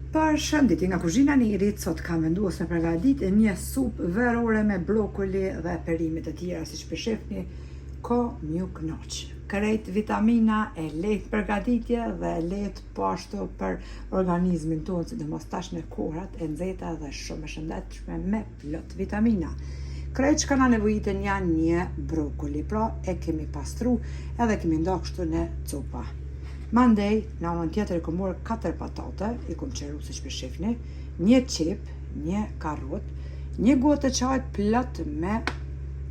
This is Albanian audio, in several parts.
Përshëndetje nga kuzhina e Nirit, sot kam venduar me përgatitë një supë verore me brokoli dhe perime të tjera, siç po shihni, ko mjuk noq. Krejt vitamina e lehtë përgatitje dhe e lehtë po ashtu për organizmin tonë, sidomos tash në kohrat e nxehta dhe shumë e shëndetshme me plot vitamina. Krejt që kanë nevojitën janë një brokoli, pra e kemi pastru edhe kemi nda kështu në copa. Mandej, në anën tjetër kom marrë 4 patate, i kom qeru siç po shihni, një qep, një karrot, një gotë të çajit plot me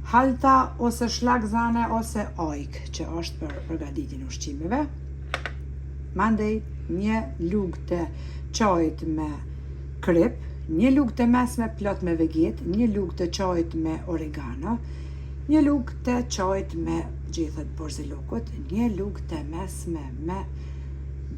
halta ose shlagzane ose ajk, që është për përgatitjen e ushqimeve. Mandej, një lugë të çajit me krip, një lugë të mesme plot me veget, një lugë të çajit me oregano, një lugë të çajit me gjithët borzilokut, një lugë të mesme me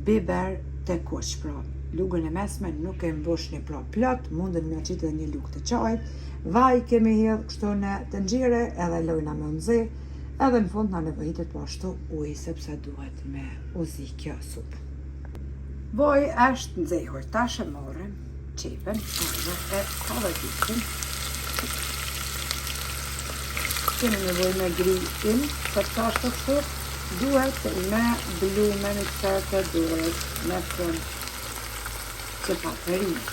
biber të kuq, pra lugën e mesme nuk e mbushni pra plot, mundën me qitë dhe një lugë të çajit, vaj kemi hedhë kështu në tenxhere edhe lojna me nxe, edhe në fund na nevojitet po ashtu ujë sepse duhet me uzi kjo supë. Vaj është nxehur, tash e morrim qepën edhe e kallëzitim. Kemi nevojë me gritin, për të ashtu kështu, duhet me blumen i të duhet me fund që pa perime.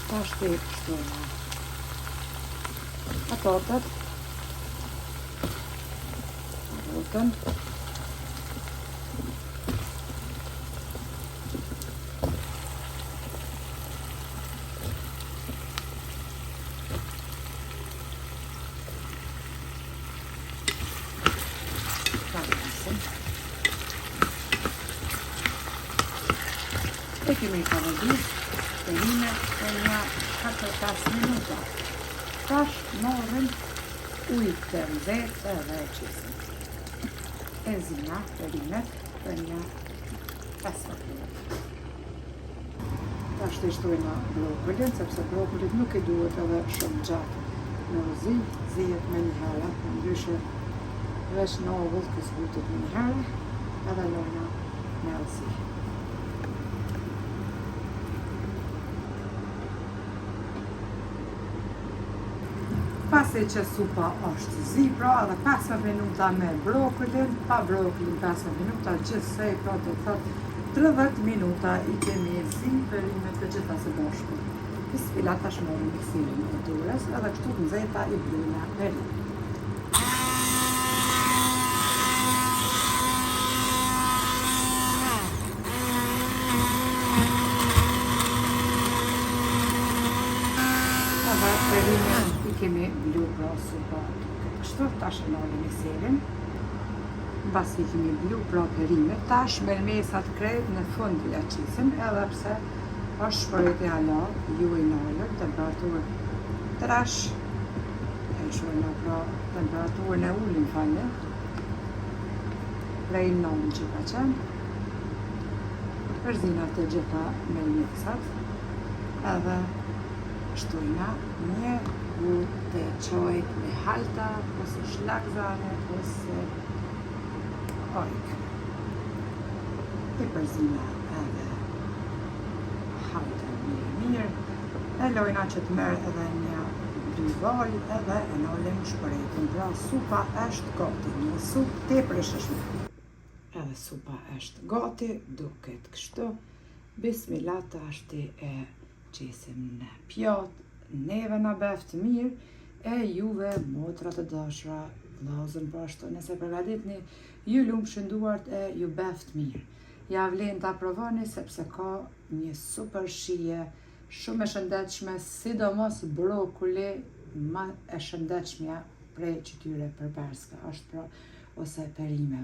Tash të kështu në patatet, karotën, e kemi kallëzit perime për një 4-5 minuta. Tash morrim ujë të nxehtë edhe e qisim. E zina perimet për një 15 minuta. Tash të shtojna brokolin, sepse brokolit nuk i duhet edhe shumë gjatë në uzi, zihet me një herë, për ndryshe veç në ovull kësë butit me një herë, edhe lojna me uzi. Pasi që supa është zi, pra edhe 15 minuta me brokolin, pa brokolin 15 minuta, gjithsej pra të thot 30 minuta i kemi zi perimet të gjitha së bashku. Bismillah, tash morrim miksimin e durës, edhe kështu të nxehta i blujna perimet. Perimet i kemi blu pra supa kështu, tash e lalim mikserin. Mbasi i kemi blu pra perimet, tash melmesat krejt në fund ja qisim, edhe pse është shpëriti hala, ju i nalër, temperaturë trash, e shojna pra temperaturën e ullin falë, prej 9 që ka qenë, përzinat të gjitha melmesat, edhe shtojna një gotë të çajit me halta, ose shlagzane, ose ajk. I përzina edhe halta mirë, e lojna që të merë edhe një 2 val edhe e nalim shpëretin. Pra supa është gati, një supë tepër e shëshme. Edhe supa është gati, duket kështu. Bismillah, tash ti e qisim në pjatë, neve na beft mirë, e juve motra të dashura, vllazën po ashtu, nëse përgatitni ju lumë shënduart e ju beft mirë. Ja vlen ta provoni sepse ka një super shije, shumë e shëndetshme, sidomos brokoli, më e shëndetshmja prej qytyre përperska, është pra ose perime.